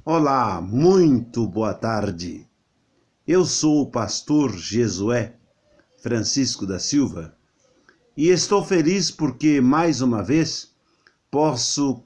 Olá, muito boa tarde. Eu sou o pastor Jesué Francisco da Silva e estou feliz porque, mais uma vez, posso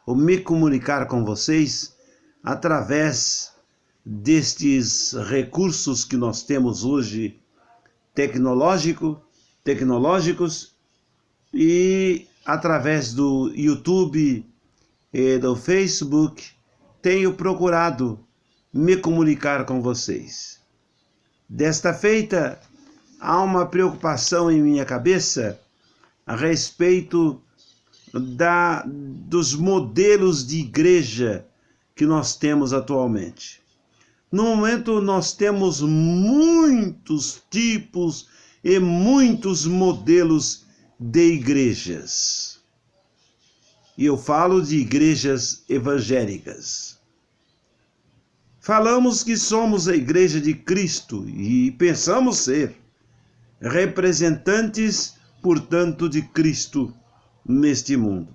me comunicar com vocês através destes recursos que nós temos hoje tecnológicos e através do YouTube e do Facebook tenho procurado me comunicar com vocês. Desta feita, há uma preocupação em minha cabeça a respeito dos modelos de igreja que nós temos atualmente. No momento, nós temos muitos tipos e muitos modelos de igrejas. E eu falo de igrejas evangélicas. Falamos que somos a igreja de Cristo e pensamos ser representantes, portanto, de Cristo neste mundo.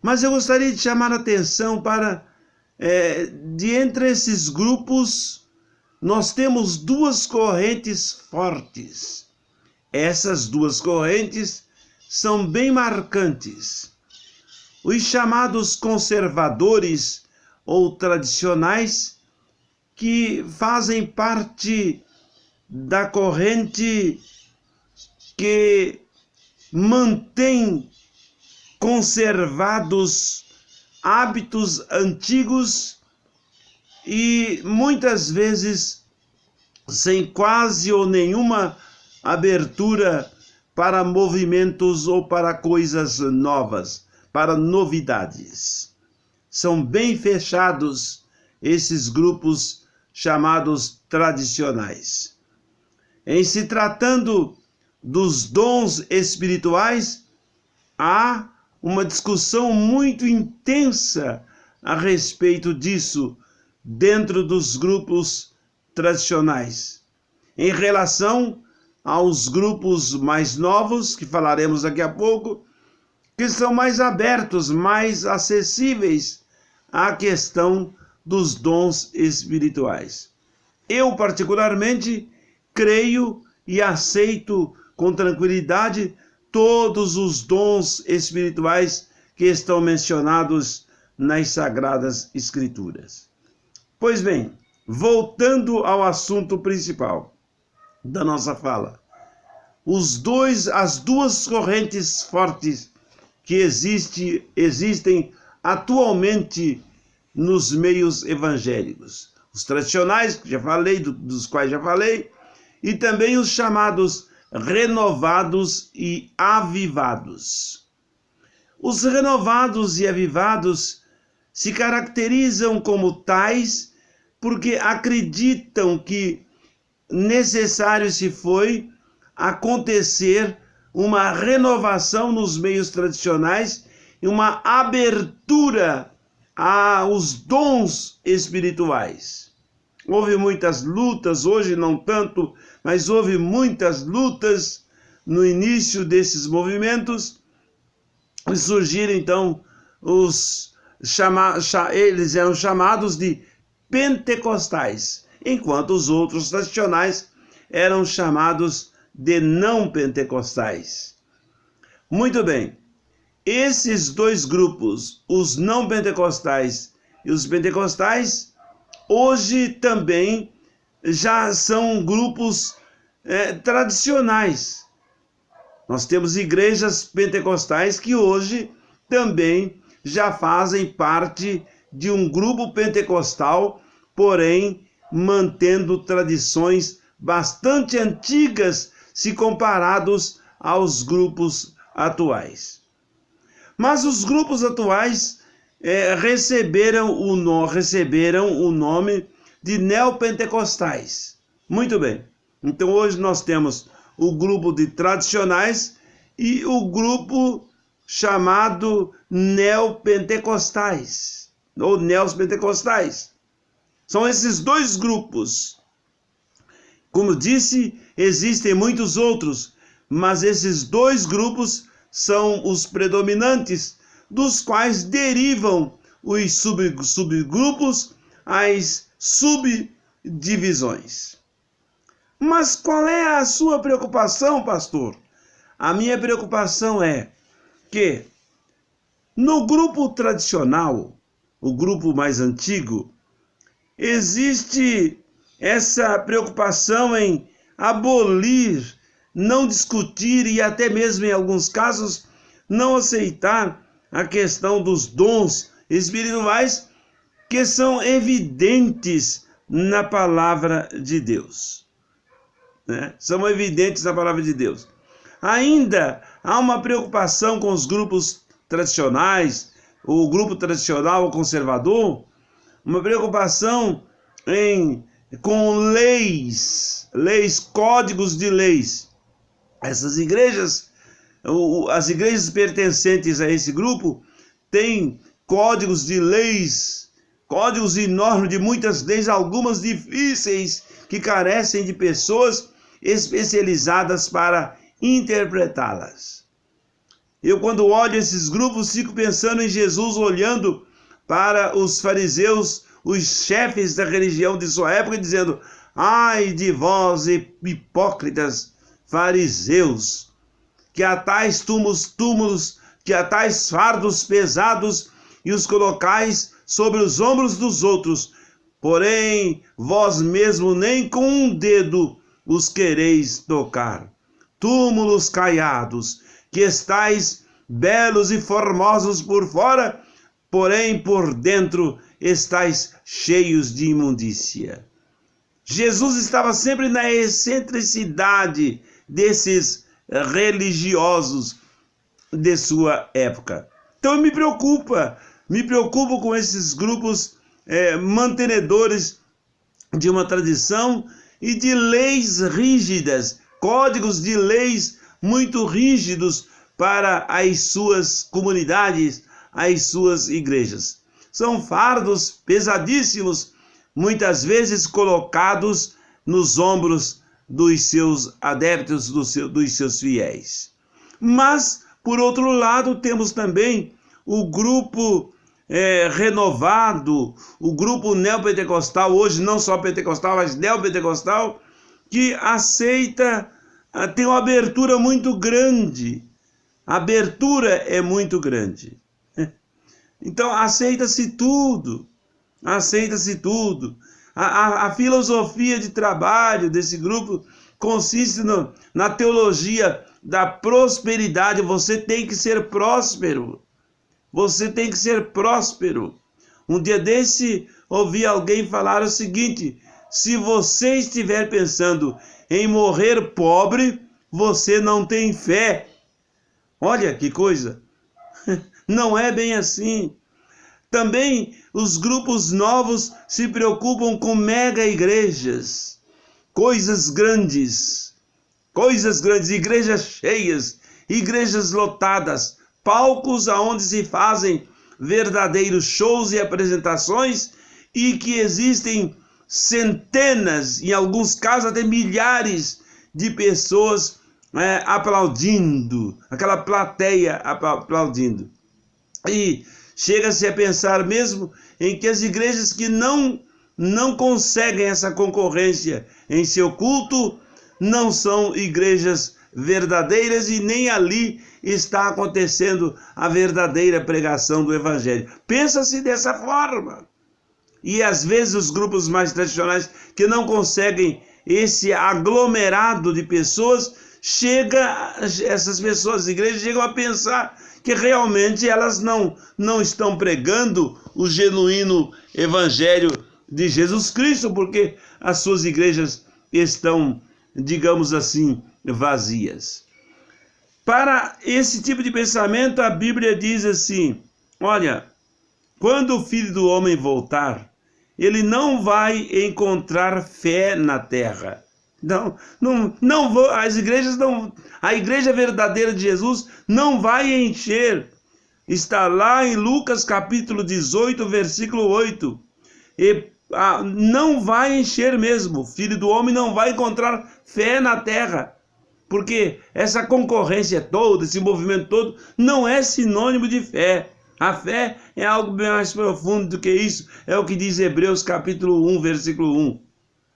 Mas eu gostaria de chamar a atenção para, de entre esses grupos, nós temos duas correntes fortes. Essas duas correntes são bem marcantes. Os chamados conservadores ou tradicionais, que fazem parte da corrente que mantém conservados hábitos antigos e muitas vezes sem quase ou nenhuma abertura para movimentos ou para coisas novas, para novidades. São bem fechados esses grupos chamados tradicionais. Em se tratando dos dons espirituais, há uma discussão muito intensa a respeito disso dentro dos grupos tradicionais. Em relação aos grupos mais novos, que falaremos daqui a pouco, que são mais abertos, mais acessíveis à questão dos dons espirituais. Eu, particularmente, creio e aceito com tranquilidade todos os dons espirituais que estão mencionados nas Sagradas Escrituras. Pois bem, voltando ao assunto principal da nossa fala, as duas correntes fortes que existem atualmente nos meios evangélicos. Os tradicionais, que já falei, dos quais já falei, e também os chamados renovados e avivados. Os renovados e avivados se caracterizam como tais porque acreditam que necessário se foi acontecer uma renovação nos meios tradicionais e uma abertura aos dons espirituais. Houve muitas lutas, hoje não tanto, mas houve muitas lutas no início desses movimentos e surgiram então eles eram chamados de pentecostais, enquanto os outros tradicionais eram chamados de não pentecostais. Muito bem, esses dois grupos, os não pentecostais e os pentecostais, hoje também já são grupos tradicionais. Nós temos igrejas pentecostais que hoje também já fazem parte de um grupo pentecostal, porém mantendo tradições bastante antigas se comparados aos grupos atuais. Mas os grupos atuais receberam o nome de neopentecostais. Muito bem. Então hoje nós temos o grupo de tradicionais e o grupo chamado neopentecostais, ou neopentecostais. São esses dois grupos. Como disse, existem muitos outros, mas esses dois grupos são os predominantes, dos quais derivam os subgrupos, as subdivisões. Mas qual é a sua preocupação, pastor? A minha preocupação é que no grupo tradicional, o grupo mais antigo, existe essa preocupação em abolir, não discutir e até mesmo em alguns casos não aceitar a questão dos dons espirituais que são evidentes na palavra de Deus. São evidentes na palavra de Deus. Ainda há uma preocupação com os grupos tradicionais, o grupo tradicional ou conservador, uma preocupação com leis, códigos de leis. Essas igrejas, as igrejas pertencentes a esse grupo, têm códigos de leis, códigos enormes de muitas leis, algumas difíceis, que carecem de pessoas especializadas para interpretá-las. Eu, quando olho esses grupos, fico pensando em Jesus olhando para os fariseus, os chefes da religião de sua época, dizendo: ai de vós, hipócritas fariseus, que atais túmulos, que atais fardos pesados e os colocais sobre os ombros dos outros, porém vós mesmo nem com um dedo os quereis tocar. Túmulos caiados, que estais belos e formosos por fora, porém por dentro estais cheios de imundícia. Jesus estava sempre na excentricidade desses religiosos de sua época. Então me preocupo com esses grupos mantenedores de uma tradição e de leis rígidas, códigos de leis muito rígidos para as suas comunidades, as suas igrejas. São fardos pesadíssimos, muitas vezes colocados nos ombros dos seus adeptos, dos seus fiéis. Mas, por outro lado, temos também o grupo renovado, o grupo neopentecostal, hoje não só pentecostal, mas neopentecostal, que aceita, tem uma abertura muito grande. A abertura é muito grande. Então, aceita-se tudo. A filosofia de trabalho desse grupo consiste na teologia da prosperidade. Você tem que ser próspero. Um dia desse, ouvi alguém falar o seguinte: se você estiver pensando em morrer pobre, você não tem fé. Olha que coisa! Não é bem assim. Também os grupos novos se preocupam com mega igrejas, coisas grandes, igrejas cheias, igrejas lotadas, palcos aonde se fazem verdadeiros shows e apresentações, e que existem centenas, em alguns casos até milhares de pessoas aplaudindo, aquela plateia aplaudindo. E chega-se a pensar mesmo em que as igrejas que não conseguem essa concorrência em seu culto não são igrejas verdadeiras, e nem ali está acontecendo a verdadeira pregação do Evangelho. Pensa-se dessa forma. E às vezes os grupos mais tradicionais que não conseguem esse aglomerado de pessoas, essas pessoas, as igrejas chegam a pensar que realmente elas não estão pregando o genuíno Evangelho de Jesus Cristo, porque as suas igrejas estão, digamos assim, vazias. Para esse tipo de pensamento, a Bíblia diz assim: olha, quando o Filho do Homem voltar, ele não vai encontrar fé na terra. As igrejas não, a igreja verdadeira de Jesus não vai encher. Está lá em Lucas capítulo 18, versículo 8. Não vai encher mesmo. O Filho do Homem não vai encontrar fé na terra. Porque essa concorrência toda, esse movimento todo, não é sinônimo de fé. A fé é algo bem mais profundo do que isso. É o que diz Hebreus capítulo 1, versículo 1.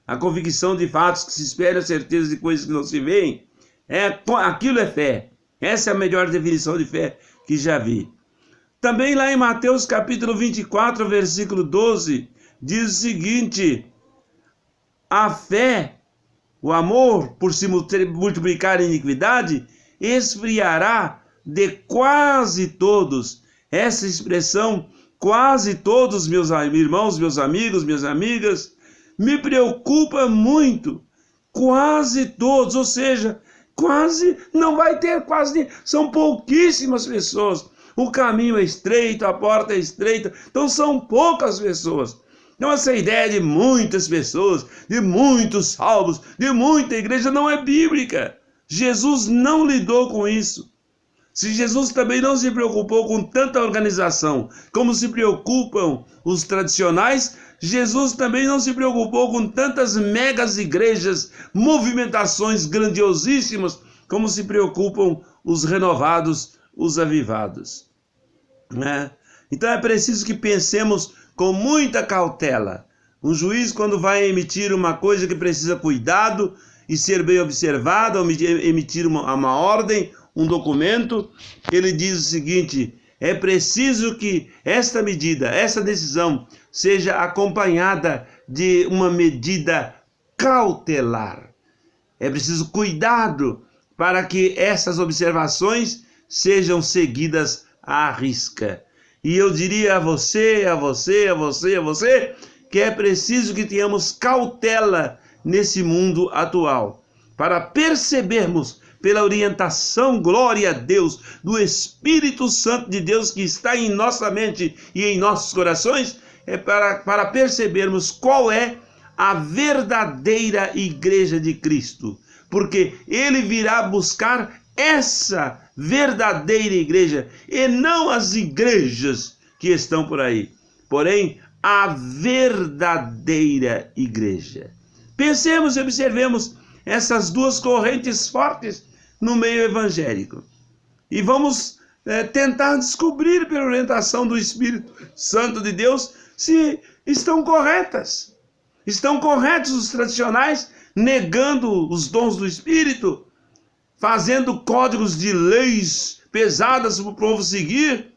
A convicção de fatos que se esperam, a certeza de coisas que não se veem. Aquilo é fé. Essa é a melhor definição de fé que já vi. Também lá em Mateus capítulo 24, versículo 12, diz o seguinte: a fé, o amor, por se multiplicar a iniquidade, esfriará de quase todos. Essa expressão, quase todos, meus irmãos, meus amigos, minhas amigas, me preocupa muito. Quase todos, ou seja, quase não vai ter quase, são pouquíssimas pessoas. O caminho é estreito, a porta é estreita, então são poucas pessoas. Então essa ideia de muitas pessoas, de muitos salvos, de muita igreja não é bíblica. Jesus não lidou com isso. Se Jesus também não se preocupou com tanta organização como se preocupam os tradicionais, Jesus também não se preocupou com tantas megas igrejas, movimentações grandiosíssimas como se preocupam os renovados, os avivados. Então é preciso que pensemos com muita cautela. Um juiz, quando vai emitir uma coisa que precisa cuidado e ser bem observada, ou emitir uma ordem, um documento, ele diz o seguinte: é preciso que esta medida, essa decisão, seja acompanhada de uma medida cautelar. É preciso cuidado para que essas observações sejam seguidas à risca. E eu diria a você, que é preciso que tenhamos cautela nesse mundo atual, para percebermos, pela orientação, glória a Deus, do Espírito Santo de Deus que está em nossa mente e em nossos corações, para percebermos qual é a verdadeira igreja de Cristo. Porque ele virá buscar essa verdadeira igreja e não as igrejas que estão por aí, porém a verdadeira igreja. Pensemos e observemos essas duas correntes fortes no meio evangélico e vamos tentar descobrir pela orientação do Espírito Santo de Deus se estão corretas. Estão corretos os tradicionais negando os dons do Espírito, fazendo códigos de leis pesadas para o povo seguir?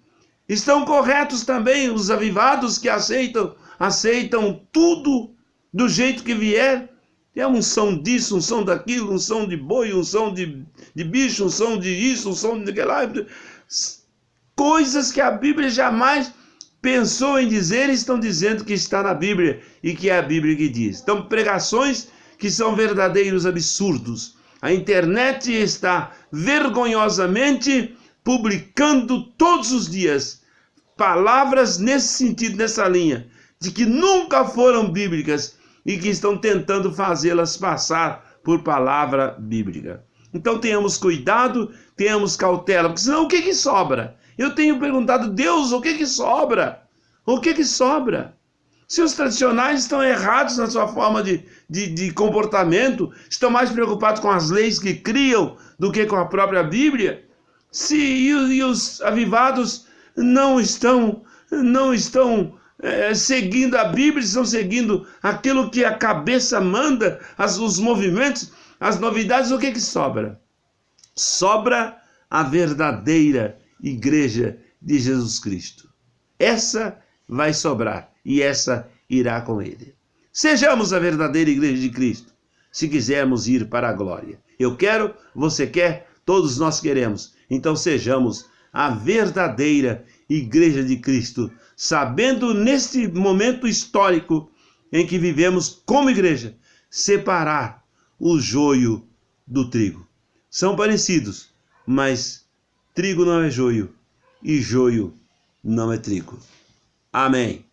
Estão corretos também os avivados que aceitam tudo do jeito que vier? É unção disso, unção daquilo, unção de boi, unção de bicho, unção de isso, unção de aquilo lá. Coisas que a Bíblia jamais pensou em dizer e estão dizendo que está na Bíblia e que é a Bíblia que diz. Então, pregações que são verdadeiros absurdos. A internet está vergonhosamente publicando todos os dias palavras nesse sentido, nessa linha, de que nunca foram bíblicas e que estão tentando fazê-las passar por palavra bíblica. Então tenhamos cuidado, tenhamos cautela, porque senão o que sobra? Eu tenho perguntado, Deus, o que sobra? O que sobra? Se os tradicionais estão errados na sua forma de comportamento, estão mais preocupados com as leis que criam do que com a própria Bíblia, e os avivados não estão seguindo a Bíblia, estão seguindo aquilo que a cabeça manda, os movimentos, as novidades, o que sobra? Sobra a verdadeira igreja de Jesus Cristo. Essa vai sobrar e essa irá com ele. Sejamos a verdadeira igreja de Cristo, se quisermos ir para a glória. Eu quero, você quer, todos nós queremos. Então sejamos a verdadeira igreja de Cristo, sabendo neste momento histórico em que vivemos como igreja, separar o joio do trigo. São parecidos, mas trigo não é joio e joio não é trigo. Amém.